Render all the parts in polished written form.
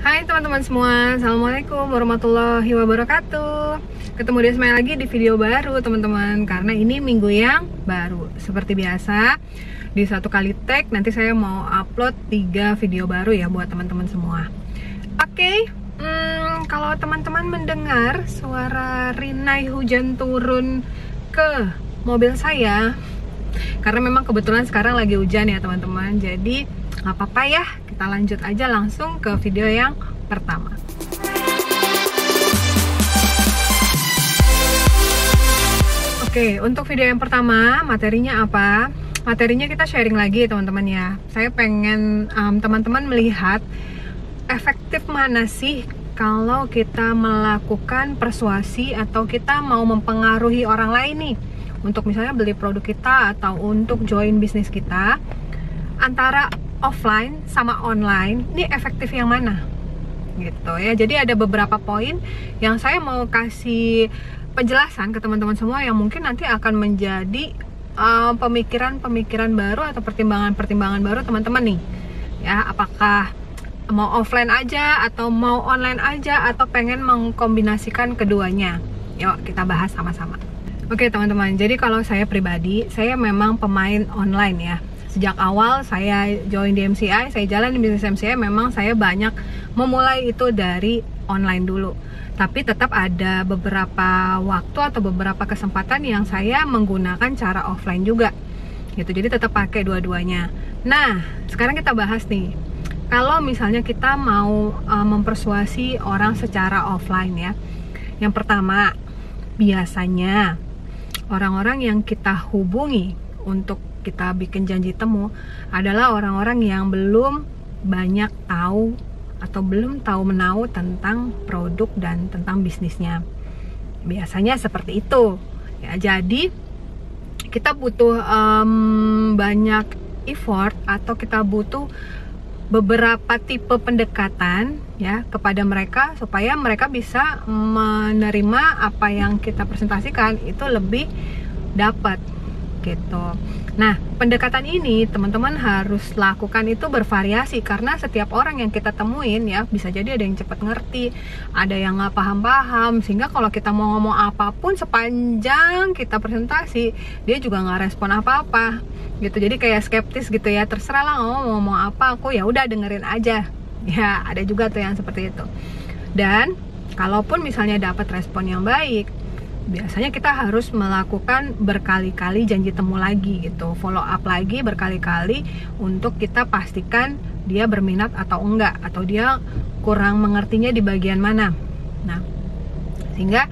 Hai teman-teman semua, Assalamualaikum warahmatullahi wabarakatuh. Ketemu dia Smile lagi di video baru teman-teman. Karena ini minggu yang baru. Seperti biasa, di satu kali tag nanti saya mau upload 3 video baru ya buat teman-teman semua. Oke, kalau teman-teman mendengar suara rinai hujan turun ke mobil saya, karena memang kebetulan sekarang lagi hujan ya teman-teman. Jadi nggak apa-apa ya, kita lanjut aja langsung ke video yang pertama. Oke, untuk video yang pertama materinya apa? Materinya kita sharing lagi teman-teman ya. Saya pengen teman-teman melihat efektif mana sih kalau kita melakukan persuasi atau kita mau mempengaruhi orang lain nih untuk misalnya beli produk kita atau untuk join bisnis kita, antara offline sama online, ini efektif yang mana gitu ya. Jadi ada beberapa poin yang saya mau kasih penjelasan ke teman-teman semua yang mungkin nanti akan menjadi pemikiran-pemikiran baru atau pertimbangan-pertimbangan baru teman-teman nih ya. Apakah mau offline aja atau mau online aja atau pengen mengkombinasikan keduanya? Yuk kita bahas sama-sama. Oke teman-teman, jadi kalau saya pribadi, saya memang pemain online ya. Sejak awal saya join di MCI, saya jalan di bisnis MCI, memang saya banyak memulai itu dari online dulu. Tapi tetap ada beberapa waktu atau beberapa kesempatan yang saya menggunakan cara offline juga gitu. Jadi tetap pakai dua-duanya. Nah, sekarang kita bahas nih. Kalau misalnya kita mau mempersuasi orang secara offline ya. Yang pertama, biasanya orang-orang yang kita hubungi untuk kita bikin janji temu adalah orang-orang yang belum banyak tahu atau belum tahu menahu tentang produk dan tentang bisnisnya. Biasanya seperti itu ya. Jadi kita butuh banyak effort atau kita butuh beberapa tipe pendekatan ya kepada mereka supaya mereka bisa menerima apa yang kita presentasikan itu lebih dapat gitu. Nah, pendekatan ini teman-teman harus lakukan itu bervariasi karena setiap orang yang kita temuin ya, bisa jadi ada yang cepat ngerti, ada yang nggak paham-paham, sehingga kalau kita mau ngomong apapun sepanjang kita presentasi, dia juga nggak respon apa-apa gitu. Jadi kayak skeptis gitu ya, terserah lah ngomong apa, aku ya udah dengerin aja. Ya, ada juga tuh yang seperti itu. Dan kalaupun misalnya dapat respon yang baik, biasanya kita harus melakukan berkali-kali janji temu lagi gitu, follow up lagi berkali-kali untuk kita pastikan dia berminat atau enggak, atau dia kurang mengertinya di bagian mana. Nah, sehingga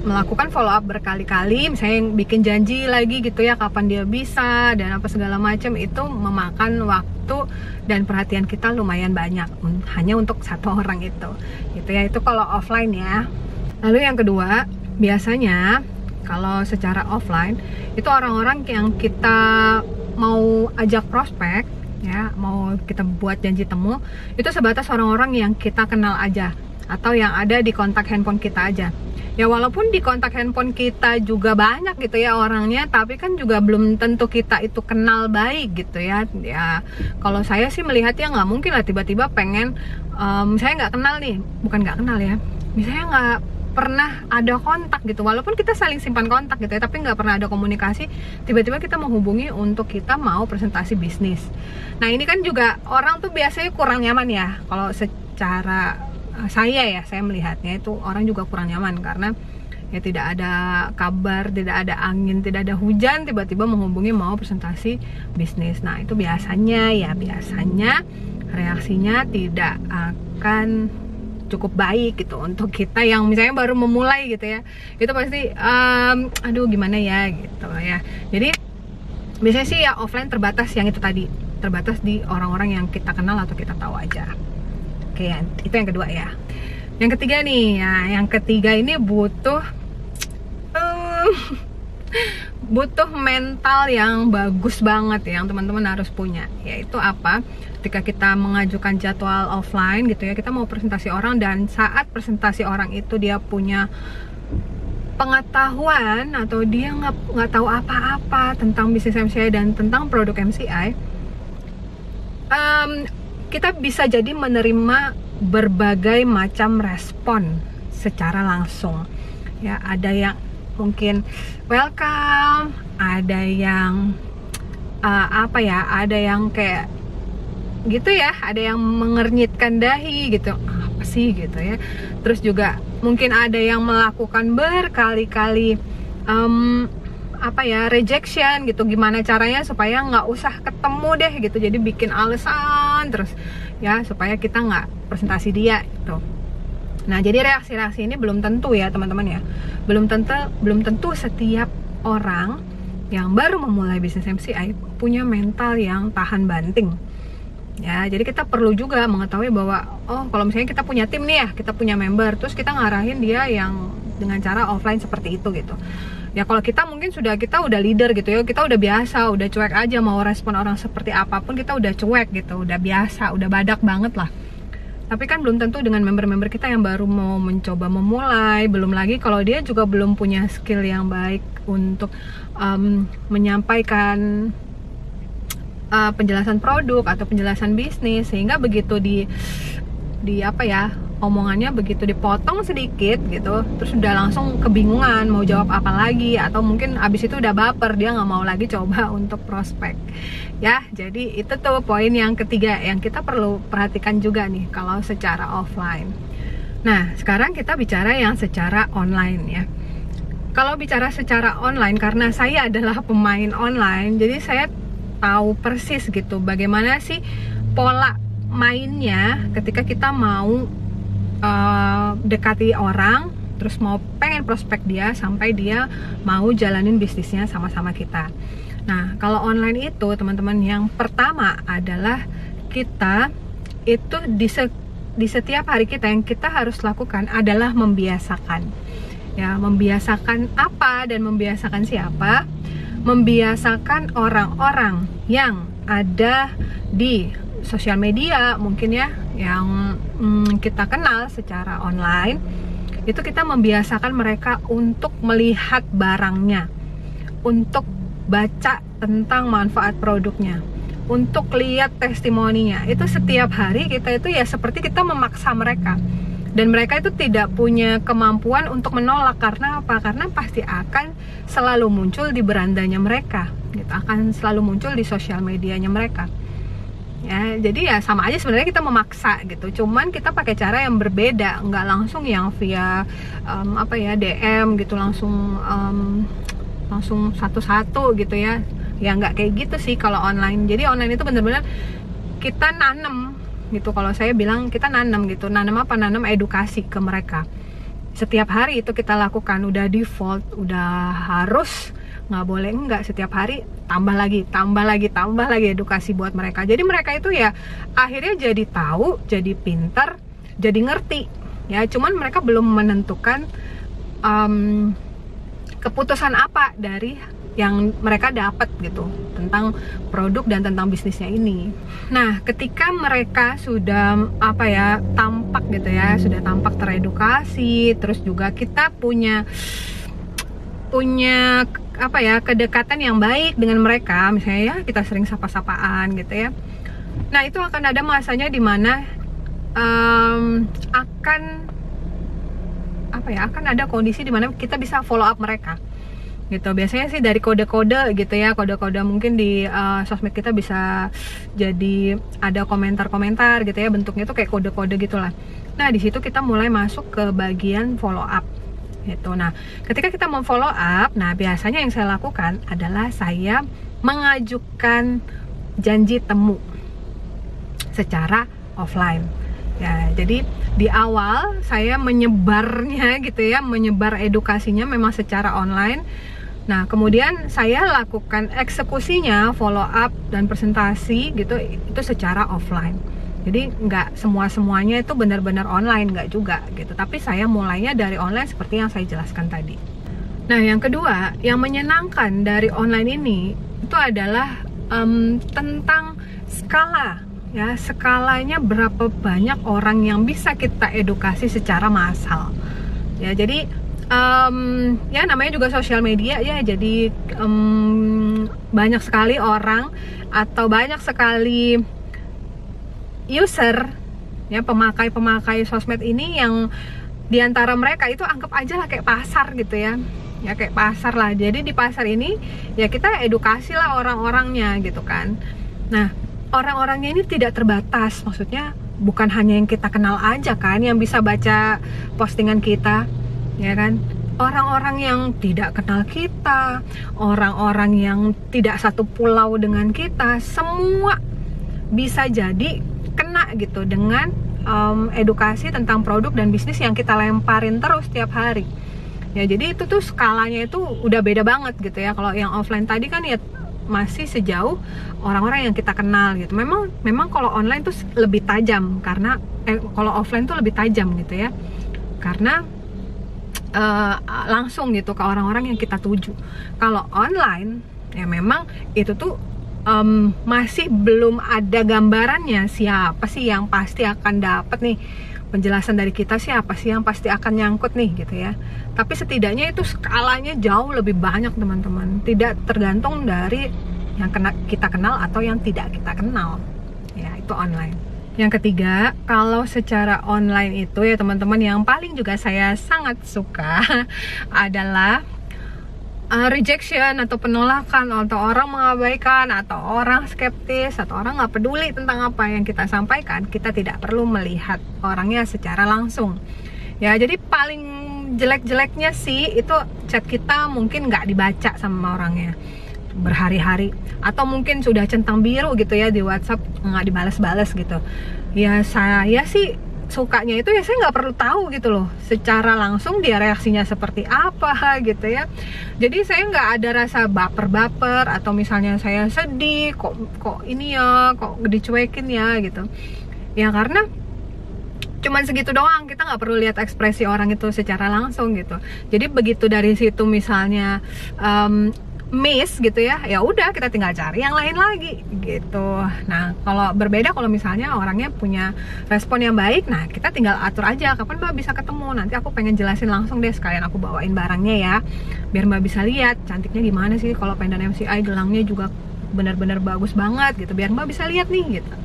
melakukan follow up berkali-kali, misalnya bikin janji lagi gitu ya, kapan dia bisa dan apa segala macam, itu memakan waktu dan perhatian kita lumayan banyak hanya untuk satu orang itu gitu ya. Itu kalau offline ya. Lalu yang kedua, biasanya kalau secara offline itu orang-orang yang kita mau ajak prospek ya, mau kita buat janji temu, itu sebatas orang-orang yang kita kenal aja atau yang ada di kontak handphone kita aja. Ya walaupun di kontak handphone kita juga banyak gitu ya orangnya, tapi kan juga belum tentu kita itu kenal baik gitu ya. Ya kalau saya sih melihatnya nggak mungkin lah tiba-tiba pengen saya nggak kenal nih, bukan nggak kenal ya, misalnya nggak pernah ada kontak gitu, walaupun kita saling simpan kontak gitu ya, tapi nggak pernah ada komunikasi, tiba-tiba kita menghubungi untuk kita mau presentasi bisnis. Nah ini kan juga orang tuh biasanya kurang nyaman ya. Kalau secara saya melihatnya itu orang juga kurang nyaman karena ya tidak ada kabar, tidak ada angin, tidak ada hujan, tiba-tiba menghubungi mau presentasi bisnis. Nah itu biasanya reaksinya tidak akan cukup baik gitu untuk kita yang misalnya baru memulai gitu ya. Itu pasti aduh gimana ya gitu ya. Jadi biasanya sih ya offline terbatas yang itu tadi, terbatas di orang-orang yang kita kenal atau kita tahu aja. Oke, itu yang kedua ya. Yang ketiga nih ya, yang ketiga ini butuh mental yang bagus banget yang teman-teman harus punya. Yaitu apa? Ketika kita mengajukan jadwal offline gitu ya, kita mau presentasi orang, dan saat presentasi orang itu dia punya pengetahuan atau dia nggak tahu apa-apa tentang bisnis MCI dan tentang produk MCI, kita bisa jadi menerima berbagai macam respon secara langsung. Ya, ada yang mungkin welcome, ada yang ada yang kayak gitu ya, ada yang mengernyitkan dahi gitu, apa sih gitu ya. Terus juga mungkin ada yang melakukan berkali-kali rejection gitu, gimana caranya supaya nggak usah ketemu deh gitu, jadi bikin alasan terus ya supaya kita nggak presentasi dia gitu. Nah, jadi reaksi-reaksi ini belum tentu ya teman-teman ya, belum tentu setiap orang yang baru memulai bisnis MCI punya mental yang tahan banting ya. Jadi kita perlu juga mengetahui bahwa kalau misalnya kita punya tim nih ya, kita punya member, terus kita ngarahin dia yang dengan cara offline seperti itu gitu ya. Kalau kita mungkin kita udah leader gitu ya, kita udah biasa, udah cuek aja, mau respon orang seperti apapun kita udah cuek gitu, udah biasa, udah badak banget lah. Tapi kan belum tentu dengan member-member kita yang baru mau mencoba memulai, belum lagi kalau dia juga belum punya skill yang baik untuk menyampaikan penjelasan produk atau penjelasan bisnis, sehingga begitu omongannya begitu dipotong sedikit gitu, terus udah langsung kebingungan mau jawab apa lagi, atau mungkin abis itu udah baper, dia nggak mau lagi coba untuk prospek ya. Jadi itu tuh poin yang ketiga yang kita perlu perhatikan juga nih kalau secara offline. Nah, sekarang kita bicara yang secara online ya. Kalau bicara secara online, karena saya adalah pemain online, jadi saya tahu persis gitu bagaimana sih pola mainnya ketika kita mau dekati orang, terus mau pengen prospek dia sampai dia mau jalanin bisnisnya sama-sama kita. Nah, kalau online itu teman-teman, yang pertama adalah kita itu di setiap hari kita yang kita harus lakukan adalah membiasakan ya. Membiasakan apa dan membiasakan siapa? Membiasakan orang-orang yang ada di sosial media mungkin ya, yang kita kenal secara online. Itu kita membiasakan mereka untuk melihat barangnya, untuk baca tentang manfaat produknya, untuk lihat testimoninya. Itu setiap hari kita itu ya seperti kita memaksa mereka, dan mereka itu tidak punya kemampuan untuk menolak. Karena apa? Karena pasti akan selalu muncul di berandanya mereka gitu, akan selalu muncul di sosial medianya mereka ya. Jadi ya sama aja sebenarnya kita memaksa gitu, cuman kita pakai cara yang berbeda, nggak langsung yang via DM gitu, langsung satu-satu gitu ya nggak kayak gitu sih kalau online. Jadi online itu bener-bener kita nanam gitu. Kalau saya bilang kita nanam gitu. Nanam apa? Nanam edukasi ke mereka. Setiap hari itu kita lakukan, udah default, udah harus, nggak boleh enggak. Setiap hari tambah lagi edukasi buat mereka. Jadi mereka itu ya akhirnya jadi tahu, jadi pintar, jadi ngerti ya. Cuman mereka belum menentukan keputusan apa dari yang mereka dapat gitu tentang produk dan tentang bisnisnya ini. Nah, ketika mereka sudah tampak gitu ya, sudah tampak teredukasi, terus juga kita punya kedekatan yang baik dengan mereka, misalnya ya kita sering sapa-sapaan gitu ya. Nah, itu akan ada masanya dimana akan ada kondisi dimana kita bisa follow up mereka gitu. Biasanya sih dari kode-kode gitu ya, kode-kode mungkin di sosmed kita bisa jadi ada komentar-komentar gitu ya, bentuknya tuh kayak kode-kode gitulah. Nah, di situ kita mulai masuk ke bagian follow up gitu. Nah, ketika kita mau follow up, nah biasanya yang saya lakukan adalah saya mengajukan janji temu secara offline ya. Jadi di awal saya menyebarnya gitu ya, menyebar edukasinya memang secara online. Nah, kemudian saya lakukan eksekusinya, follow up dan presentasi gitu, itu secara offline. Jadi nggak semuanya itu benar-benar online, nggak juga gitu. Tapi saya mulainya dari online seperti yang saya jelaskan tadi. Nah, yang kedua, yang menyenangkan dari online ini itu adalah tentang skala ya. Skalanya berapa banyak orang yang bisa kita edukasi secara massal ya. Jadi ya namanya juga sosial media ya. Jadi banyak sekali orang atau banyak sekali user ya, pemakai sosmed ini yang diantara mereka itu anggap aja lah kayak pasar gitu ya, kayak pasar lah. Jadi di pasar ini ya kita edukasi lah orang-orangnya gitu kan. Nah, orang-orangnya ini tidak terbatas, maksudnya bukan hanya yang kita kenal aja kan yang bisa baca postingan kita, ya kan. Orang-orang yang tidak kenal kita, orang-orang yang tidak satu pulau dengan kita, semua bisa jadi kena gitu dengan edukasi tentang produk dan bisnis yang kita lemparin terus tiap hari. Ya, jadi itu tuh skalanya itu udah beda banget gitu ya. Kalau yang offline tadi kan ya masih sejauh orang-orang yang kita kenal gitu. Memang kalau online tuh lebih tajam karena kalau offline tuh lebih tajam gitu ya. Karena langsung gitu ke orang-orang yang kita tuju. Kalau online ya memang itu tuh masih belum ada gambarannya siapa sih yang pasti akan dapat nih penjelasan dari kita, siapa sih yang pasti akan nyangkut nih gitu ya. Tapi setidaknya itu skalanya jauh lebih banyak teman-teman, tidak tergantung dari yang kita kenal atau yang tidak kita kenal ya, itu online. Yang ketiga, kalau secara online itu ya teman-teman, yang paling juga saya sangat suka adalah rejection atau penolakan, atau orang mengabaikan, atau orang skeptis, atau orang nggak peduli tentang apa yang kita sampaikan. Kita tidak perlu melihat orangnya secara langsung ya. Jadi paling jelek-jeleknya sih itu chat kita mungkin nggak dibaca sama orangnya berhari-hari, atau mungkin sudah centang biru gitu ya di WhatsApp, nggak dibalas-balas gitu ya. Saya sih sukanya itu ya saya nggak perlu tahu gitu loh secara langsung dia reaksinya seperti apa gitu ya. Jadi saya nggak ada rasa baper-baper, atau misalnya saya sedih kok ini ya, kok dicuekin ya gitu ya, karena cuman segitu doang, kita nggak perlu lihat ekspresi orang itu secara langsung gitu. Jadi begitu dari situ misalnya miss gitu ya, ya udah kita tinggal cari yang lain lagi gitu. Nah, kalau berbeda kalau misalnya orangnya punya respon yang baik, nah kita tinggal atur aja kapan Mbak bisa ketemu. Nanti aku pengen jelasin langsung deh, sekalian aku bawain barangnya ya, biar Mbak bisa lihat cantiknya gimana sih. Kalau pendan MCI gelangnya juga benar-benar bagus banget gitu, biar Mbak bisa lihat nih gitu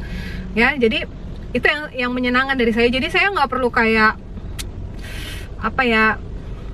ya. Jadi itu yang menyenangkan dari saya. Jadi saya nggak perlu kayak apa ya,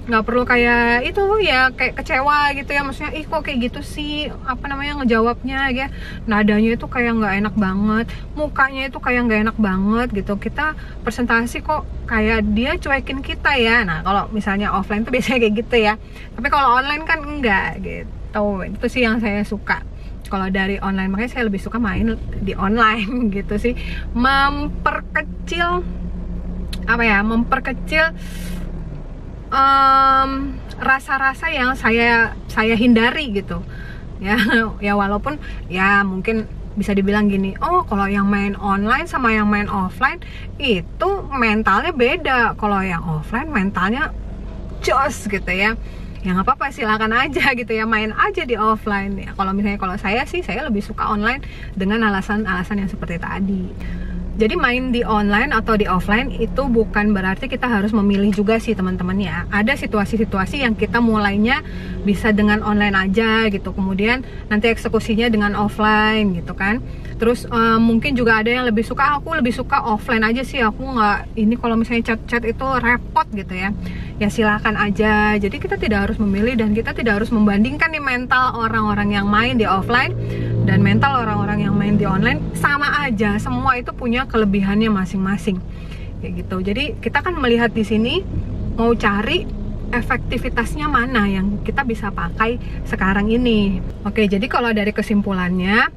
nggak perlu kayak itu ya, kayak kecewa gitu ya, maksudnya ih kok kayak gitu sih, apa namanya, ngejawabnya ya, nadanya itu kayak nggak enak banget, mukanya itu kayak nggak enak banget gitu, kita presentasi kok kayak dia cuekin kita ya. Nah, kalau misalnya offline tuh biasanya kayak gitu ya, tapi kalau online kan enggak gitu. Itu sih yang saya suka kalau dari online, makanya saya lebih suka main di online gitu sih, memperkecil apa ya, rasa-rasa yang saya hindari gitu ya. Ya walaupun ya mungkin bisa dibilang gini, oh kalau yang main online sama yang main offline itu mentalnya beda. Kalau yang offline mentalnya jos gitu ya, ya nggak apa-apa, silakan aja gitu ya, main aja di offline ya. Kalau misalnya kalau saya sih, saya lebih suka online dengan alasan-alasan yang seperti tadi. Jadi main di online atau di offline itu bukan berarti kita harus memilih juga sih teman-teman ya. Ada situasi-situasi yang kita mulainya bisa dengan online aja gitu, kemudian nanti eksekusinya dengan offline gitu kan. Terus mungkin juga ada yang lebih suka, aku lebih suka offline aja sih, aku nggak ini kalau misalnya chat-chat itu repot gitu ya. Ya silakan aja. Jadi kita tidak harus memilih dan kita tidak harus membandingkan nih mental orang-orang yang main di offline dan mental orang-orang yang main di online. Sama aja, semua itu punya kelebihannya masing-masing kayak gitu. Jadi kita kan melihat di sini mau cari efektivitasnya mana yang kita bisa pakai sekarang ini. Oke, jadi kalau dari kesimpulannya,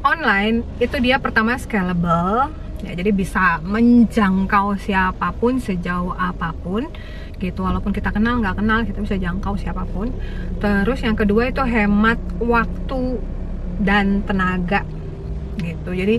online itu dia pertama scalable ya, jadi bisa menjangkau siapapun sejauh apapun gitu, walaupun kita kenal nggak kenal kita bisa jangkau siapapun. Terus yang kedua itu hemat waktu dan tenaga gitu. Jadi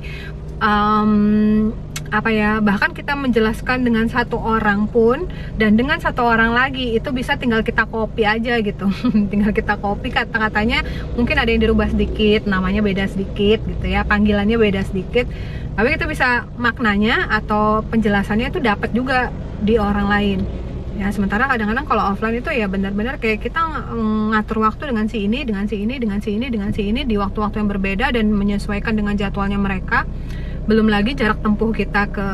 apa ya, bahkan kita menjelaskan dengan satu orang pun dan dengan satu orang lagi itu bisa tinggal kita copy aja gitu. Tinggal kita copy, kata-katanya mungkin ada yang dirubah sedikit, namanya beda sedikit gitu ya, panggilannya beda sedikit, tapi kita bisa maknanya atau penjelasannya itu dapat juga di orang lain ya. Sementara kadang-kadang kalau offline itu ya benar-benar kayak kita ngatur waktu dengan si ini, dengan si ini, dengan si ini, dengan si ini di waktu-waktu yang berbeda dan menyesuaikan dengan jadwalnya mereka. belum lagi jarak tempuh kita ke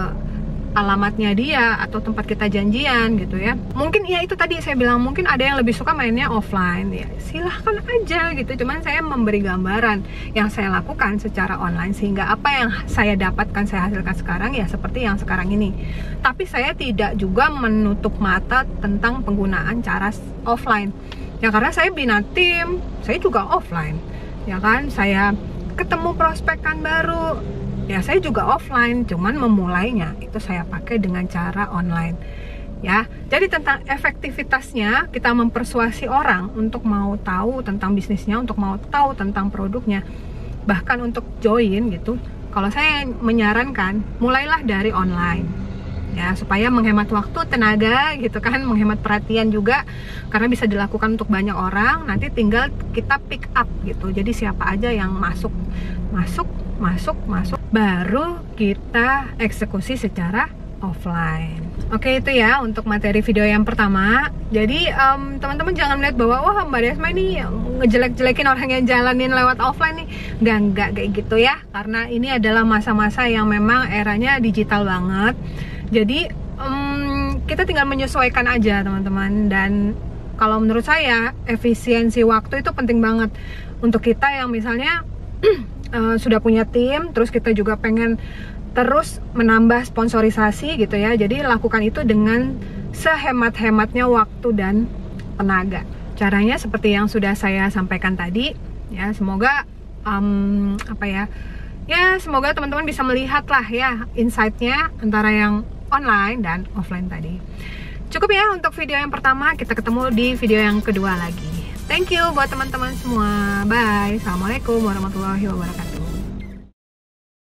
alamatnya dia atau tempat kita janjian gitu ya. Mungkin ya itu tadi saya bilang, mungkin ada yang lebih suka mainnya offline ya, silahkan aja gitu. Cuman saya memberi gambaran yang saya lakukan secara online, sehingga apa yang saya dapatkan, saya hasilkan sekarang ya seperti yang sekarang ini. Tapi saya tidak juga menutup mata tentang penggunaan cara offline ya, karena saya bina tim, saya juga offline ya kan. Saya ketemu prospekan baru ya, saya juga offline, cuman memulainya itu saya pakai dengan cara online ya. Jadi tentang efektivitasnya, kita mempersuasi orang untuk mau tahu tentang bisnisnya, untuk mau tahu tentang produknya, bahkan untuk join gitu. Kalau saya menyarankan, mulailah dari online ya, supaya menghemat waktu, tenaga gitu kan, menghemat perhatian juga, karena bisa dilakukan untuk banyak orang. Nanti tinggal kita pick up gitu. Jadi siapa aja yang masuk, baru kita eksekusi secara offline. Oke, itu ya untuk materi video yang pertama. Jadi teman-teman jangan melihat bahwa wah Mbak Desma ini ngejelek-jelekin orang yang jalanin lewat offline nih. Enggak kayak gitu ya, karena ini adalah masa-masa yang memang eranya digital banget. Jadi kita tinggal menyesuaikan aja teman-teman. Dan kalau menurut saya efisiensi waktu itu penting banget untuk kita yang misalnya sudah punya tim, terus kita juga pengen terus menambah sponsorisasi gitu ya. Jadi lakukan itu dengan sehemat-hematnya waktu dan tenaga. Caranya seperti yang sudah saya sampaikan tadi ya. Semoga semoga teman-teman bisa melihat lah ya insight-nya antara yang online dan offline tadi. Cukup ya untuk video yang pertama, kita ketemu di video yang kedua lagi. Thank you buat teman-teman semua. Bye. Assalamualaikum warahmatullahi wabarakatuh.